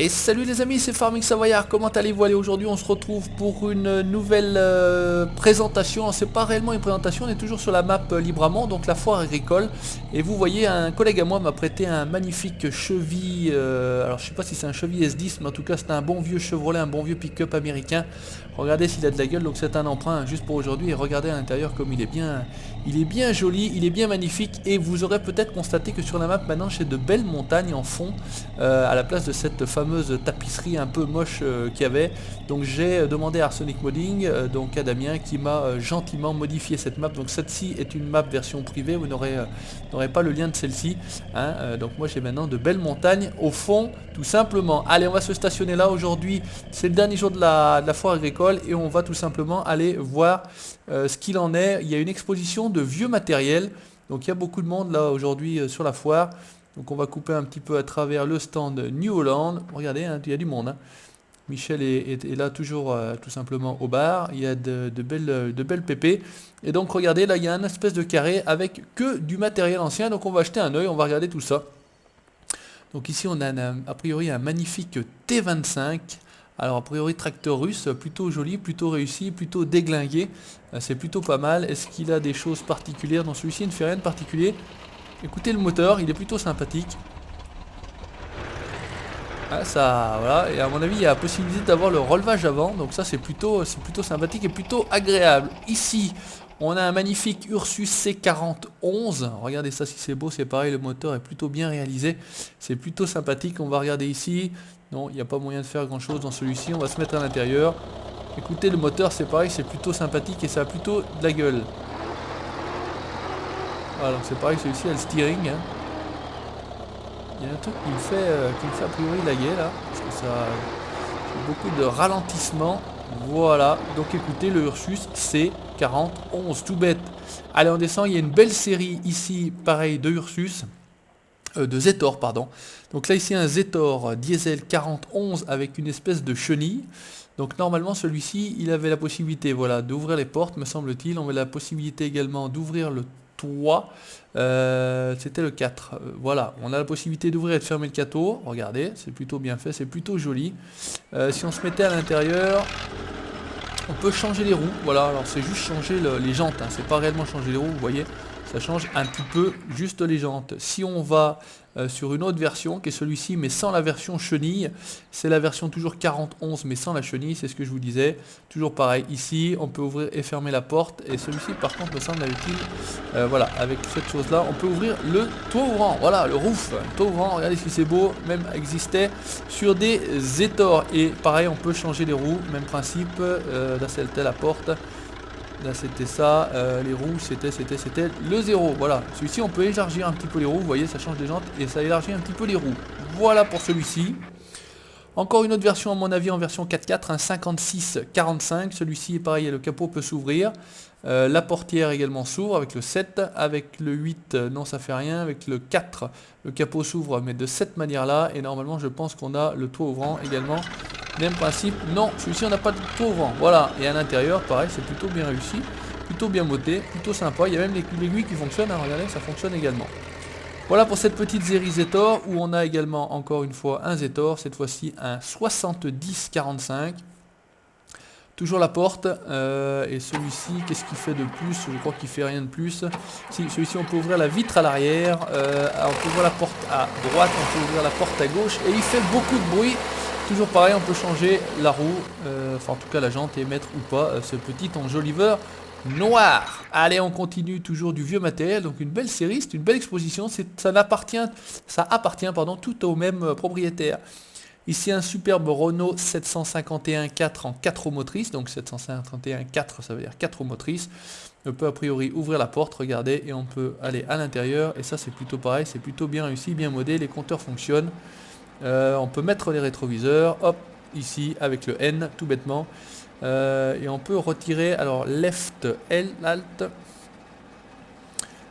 Et salut les amis, c'est Farming Savoyard, comment allez-vous? Allez, aujourd'hui on se retrouve pour une nouvelle présentation. C'est pas réellement une présentation, on est toujours sur la map Libramont, donc la foire agricole. Et vous voyez, un collègue à moi m'a prêté un magnifique Chevy, alors je sais pas si c'est un Chevy S10, mais en tout cas c'est un bon vieux Chevrolet, un bon vieux pick-up américain. Regardez s'il a de la gueule, donc c'est un emprunt juste pour aujourd'hui. Et regardez à l'intérieur comme il est bien joli, il est bien magnifique. Et vous aurez peut-être constaté que sur la map maintenant j'ai de belles montagnes en fond, à la place de cette fameuse tapisserie un peu moche qu'il y avait. Donc j'ai demandé à Arsenic Modding, donc à Damien, qui m'a gentiment modifié cette map. Donc celle-ci est une map version privée, vous n'aurez pas le lien de celle-ci, hein. Donc moi j'ai maintenant de belles montagnes au fond, tout simplement. Allez, on va se stationner là aujourd'hui, c'est le dernier jour de la foire agricole, et on va tout simplement aller voir ce qu'il en est. Il y a une exposition de vieux matériel, donc il y a beaucoup de monde là aujourd'hui sur la foire. Donc on va couper un petit peu à travers le stand New Holland. Regardez, hein, il y a du monde, hein. Michel est là toujours tout simplement au bar. Il y a de belles pépées. Et donc regardez, là il y a un espèce de carré avec que du matériel ancien. Donc on va jeter un oeil, on va regarder tout ça. Donc ici on a a priori un magnifique T25. Alors a priori tracteur russe, plutôt joli, plutôt réussi, plutôt déglingué. C'est plutôt pas mal. Est-ce qu'il a des choses particulières dans celui-ci? Il ne fait rien de particulier. Écoutez le moteur, il est plutôt sympathique. Ah, ça, voilà, et à mon avis il y a la possibilité d'avoir le relevage avant, donc ça c'est plutôt sympathique et plutôt agréable. Ici on a un magnifique Ursus C4011, regardez ça, si c'est beau, c'est pareil, le moteur est plutôt bien réalisé, c'est plutôt sympathique. On va regarder ici, non, il n'y a pas moyen de faire grand chose dans celui-ci, on va se mettre à l'intérieur. Écoutez, le moteur c'est pareil, c'est plutôt sympathique et ça a plutôt de la gueule. Voilà, donc c'est pareil, celui-ci a le steering, hein. Il y a un truc qui me fait a priori laguer là, parce que ça a beaucoup de ralentissement. Voilà, donc écoutez, le Ursus C4011, tout bête. Allez, on descend, il y a une belle série ici, pareil, de Ursus, de Zetor, pardon. Donc là ici un Zetor diesel 4011 avec une espèce de chenille. Donc normalement celui-ci, il avait la possibilité, voilà, d'ouvrir les portes, me semble-t-il. On avait la possibilité également d'ouvrir le toit. C'était le 4. Voilà, on a la possibilité d'ouvrir et de fermer le cateau. Regardez, c'est plutôt bien fait, c'est plutôt joli. Si on se mettait à l'intérieur, on peut changer les roues. Voilà, alors c'est juste changer les jantes, hein. C'est pas réellement changer les roues, vous voyez. Ça change un petit peu juste les jantes. Si on va sur une autre version qui est celui-ci mais sans la version chenille, c'est la version toujours 4011 mais sans la chenille, c'est ce que je vous disais. Toujours pareil, ici on peut ouvrir et fermer la porte, et celui-ci par contre me semble utile. Voilà, avec cette chose là on peut ouvrir le toit ouvrant, voilà, le roof, le toit ouvrant, regardez si c'est beau, même existait sur des Zetor. Et pareil, on peut changer les roues, même principe. Là c'était la porte. Là c'était ça, les roues c'était le 0, voilà. Celui-ci on peut élargir un petit peu les roues, vous voyez, ça change les jantes et ça élargit un petit peu les roues. Voilà pour celui-ci. Encore une autre version à mon avis en version 4x4, un 56-45, celui-ci est pareil, le capot peut s'ouvrir. La portière également s'ouvre avec le 7, avec le 8 non ça fait rien, avec le 4 le capot s'ouvre mais de cette manière là, et normalement je pense qu'on a le toit ouvrant également. Même principe, non, celui-ci on n'a pas de toit ouvrant, voilà. Et à l'intérieur pareil, c'est plutôt bien réussi, plutôt bien moté, plutôt sympa. Il y a même l'aiguille qui fonctionne, hein, regardez, ça fonctionne également. Voilà pour cette petite série Zetor, où on a également encore une fois un Zetor, cette fois-ci un 70-45. Toujours la porte, et celui-ci, qu'est-ce qu'il fait de plus? Je crois qu'il fait rien de plus. Si, celui-ci on peut ouvrir la vitre à l'arrière, on peut ouvrir la porte à droite, on peut ouvrir la porte à gauche, et il fait beaucoup de bruit. Toujours pareil, on peut changer la roue, enfin en tout cas la jante, et mettre ou pas ce petit enjoliveur noir. Allez, on continue, toujours du vieux matériel, donc une belle série, c'est une belle exposition, ça appartient pardon, tout au même propriétaire. Ici un superbe Renault 751 4 en 4 roues motrices, donc 751 4 ça veut dire 4 roues motrices. On peut a priori ouvrir la porte, regardez, et on peut aller à l'intérieur, et ça c'est plutôt pareil, c'est plutôt bien réussi, bien modé, les compteurs fonctionnent. On peut mettre les rétroviseurs, hop, ici avec le N, tout bêtement. Et on peut retirer, alors left L, alt,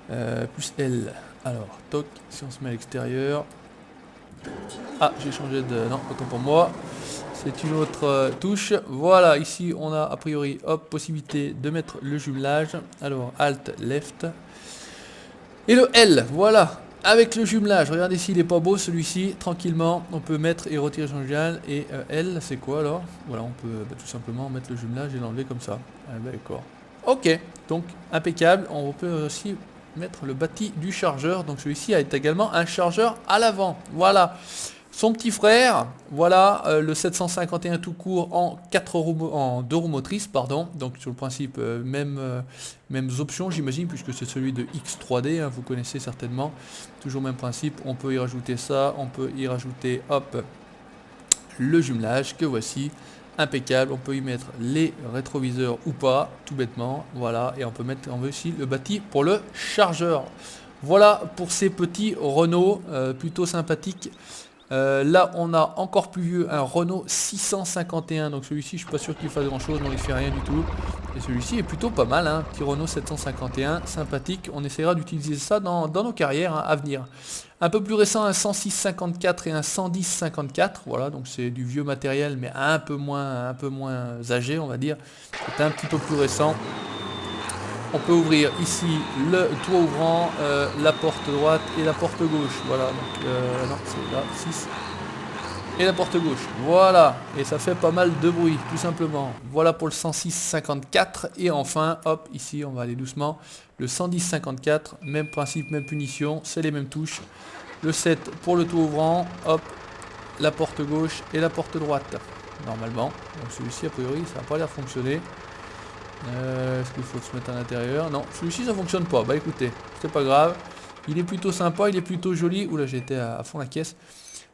plus L. Alors, toc, si on se met à l'extérieur. Ah, j'ai changé de... Non, autant pour moi. C'est une autre touche. Voilà, ici on a a priori, hop, possibilité de mettre le jumelage. Alors, alt, left. Et le L, voilà. Avec le jumelage, regardez s'il est pas beau celui-ci, tranquillement, on peut mettre et retirer son jumelage, et L, c'est quoi alors? Voilà, on peut tout simplement mettre le jumelage et l'enlever comme ça. Ah, d'accord. Ok, donc impeccable, on peut aussi mettre le bâti du chargeur, donc celui-ci a également un chargeur à l'avant, voilà. Son petit frère, voilà, le 751 tout court en 2 roues motrices, pardon. Donc sur le principe, mêmes options j'imagine, puisque c'est celui de X3D, hein, vous connaissez certainement. Toujours même principe, on peut y rajouter ça, on peut y rajouter, hop, le jumelage que voici. Impeccable, on peut y mettre les rétroviseurs ou pas, tout bêtement, voilà. Et on peut mettre, on veut aussi le bâti pour le chargeur. Voilà pour ces petits Renault, plutôt sympathiques. Là on a encore plus vieux, un Renault 651, donc celui-ci je suis pas sûr qu'il fasse grand chose, non il fait rien du tout, et celui-ci est plutôt pas mal, hein. Petit Renault 751, sympathique, on essaiera d'utiliser ça dans nos carrières, hein, à venir. Un peu plus récent, un 106-54 et un 110-54, voilà, donc c'est du vieux matériel mais un peu moins âgé on va dire, c'est un petit peu plus récent. On peut ouvrir ici le toit ouvrant, la porte droite et la porte gauche. Voilà, donc non, c'est là, 6. Et la porte gauche. Voilà, et ça fait pas mal de bruit, tout simplement. Voilà pour le 106-54. Et enfin, hop, ici, on va aller doucement. Le 110-54, même principe, même punition, c'est les mêmes touches. Le 7 pour le toit ouvrant, hop, la porte gauche et la porte droite. Normalement, donc celui-ci, a priori, ça n'a pas l'air de fonctionner. Est-ce qu'il faut se mettre à l'intérieur? Non, celui-ci ça fonctionne pas. Bah écoutez, c'est pas grave. Il est plutôt sympa, il est plutôt joli. Oula, j'étais à fond la caisse.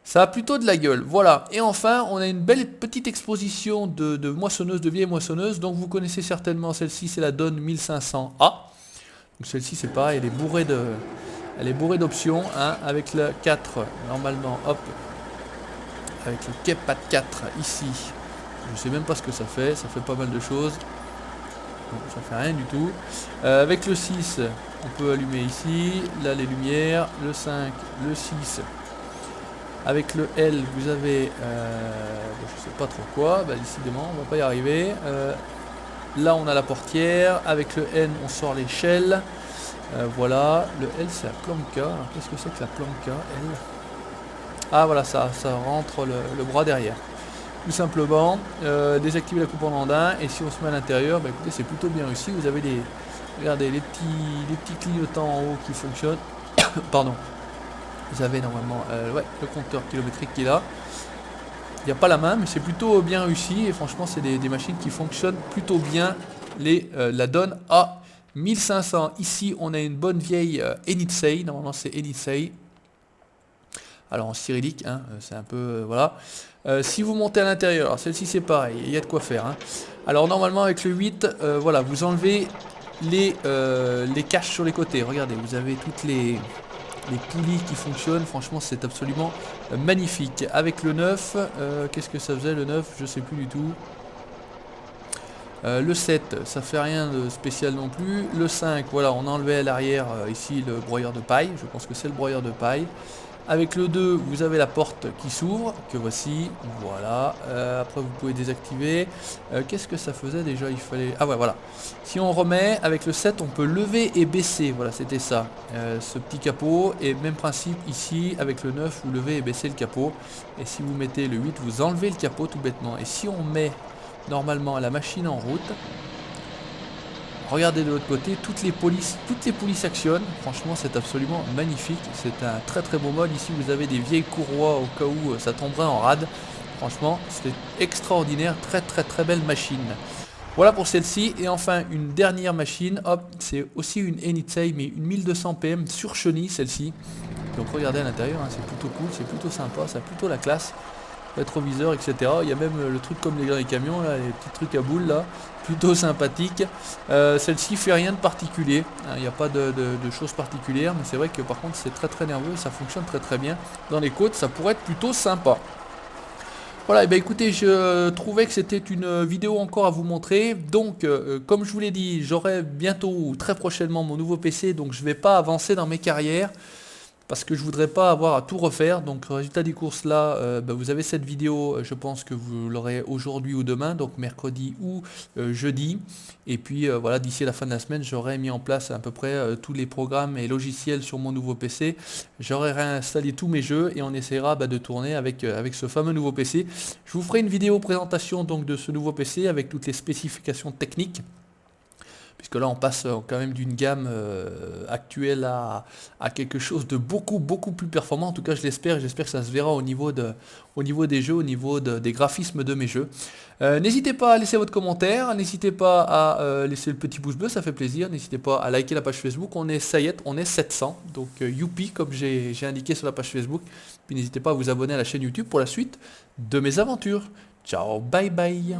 Ça a plutôt de la gueule. Voilà. Et enfin, on a une belle petite exposition de moissonneuses, de vieilles moissonneuses. Donc vous connaissez certainement celle-ci, c'est la Dawn 1500A. Donc celle-ci c'est pareil, elle est bourrée d'options, hein, avec le 4 normalement, hop. Avec le Kepad 4 ici. Je sais même pas ce que ça fait pas mal de choses. Donc, ça fait rien du tout. Avec le 6, on peut allumer ici, là les lumières, le 5, le 6. Avec le L, vous avez, je sais pas trop quoi, bah, décidément, on va pas y arriver. Là, on a la portière. Avec le N, on sort l'échelle. Voilà, le L, c'est la planca. Alors, qu'est-ce que c'est que la planca, L? Ah, voilà, ça rentre le bras derrière. Tout simplement, désactiver la coupe en andin, et si on se met à l'intérieur, bah écoutez, c'est plutôt bien réussi. Vous avez regardez, les petits clignotants en haut qui fonctionnent. Pardon. Vous avez normalement ouais, le compteur kilométrique qui est là. Il n'y a pas la main, mais c'est plutôt bien réussi, et franchement, c'est des machines qui fonctionnent plutôt bien. La Dawn A 1500. Ici, on a une bonne vieille Enitsei. Normalement, c'est Enitsei. Alors en cyrillique, hein, c'est un peu, voilà. Si vous montez à l'intérieur, celle-ci c'est pareil, il y a de quoi faire, hein. Alors normalement avec le 8, voilà, vous enlevez les caches sur les côtés. Regardez, vous avez toutes les poulies qui fonctionnent, franchement c'est absolument magnifique. Avec le 9, qu'est-ce que ça faisait le 9? Je sais plus du tout. Le 7, ça fait rien de spécial non plus. Le 5, voilà, on a enlevé à l'arrière ici le broyeur de paille, je pense que c'est le broyeur de paille. Avec le 2, vous avez la porte qui s'ouvre, que voici, voilà. Après, vous pouvez désactiver. Qu'est-ce que ça faisait déjà? Il fallait... Ah ouais, voilà. Si on remet, avec le 7, on peut lever et baisser. Voilà, c'était ça. Ce petit capot. Et même principe ici, avec le 9, vous levez et baissez le capot. Et si vous mettez le 8, vous enlevez le capot tout bêtement. Et si on met normalement la machine en route... Regardez de l'autre côté, toutes les polices s'actionnent. Franchement, c'est absolument magnifique. C'est un très très beau mode. Ici, vous avez des vieilles courroies au cas où ça tomberait en rade. Franchement, c'est extraordinaire. Très très très belle machine. Voilà pour celle-ci. Et enfin, une dernière machine. Hop, c'est aussi une Enitsei, mais une 1200 PM sur chenille, celle-ci. Donc regardez à l'intérieur, hein, c'est plutôt cool, c'est plutôt sympa, ça a plutôt la classe. Rétroviseur, etc. Il y a même le truc comme les camions, là, les petits trucs à boules là, plutôt sympathique. Celle-ci fait rien de particulier, hein, il n'y a pas de choses particulières, mais c'est vrai que par contre c'est très très nerveux, ça fonctionne très très bien. Dans les côtes, ça pourrait être plutôt sympa. Voilà, et bien écoutez, je trouvais que c'était une vidéo encore à vous montrer. Donc, comme je vous l'ai dit, j'aurai bientôt ou très prochainement mon nouveau PC, donc je ne vais pas avancer dans mes carrières. parce que je voudrais pas avoir à tout refaire. Donc résultat des courses là, vous avez cette vidéo, je pense que vous l'aurez aujourd'hui ou demain, donc mercredi ou jeudi. Et puis voilà, d'ici la fin de la semaine, j'aurai mis en place à peu près tous les programmes et logiciels sur mon nouveau PC. J'aurai réinstallé tous mes jeux et on essaiera de tourner avec ce fameux nouveau PC. Je vous ferai une vidéo présentation donc de ce nouveau PC avec toutes les spécifications techniques. Puisque là on passe quand même d'une gamme actuelle à quelque chose de beaucoup plus performant. En tout cas je l'espère, j'espère que ça se verra au niveau des jeux, au niveau des graphismes de mes jeux. N'hésitez pas à laisser votre commentaire, n'hésitez pas à laisser le petit pouce bleu, ça fait plaisir. N'hésitez pas à liker la page Facebook, on est 700, donc youpi comme j'ai indiqué sur la page Facebook. Puis n'hésitez pas à vous abonner à la chaîne YouTube pour la suite de mes aventures. Ciao, bye bye.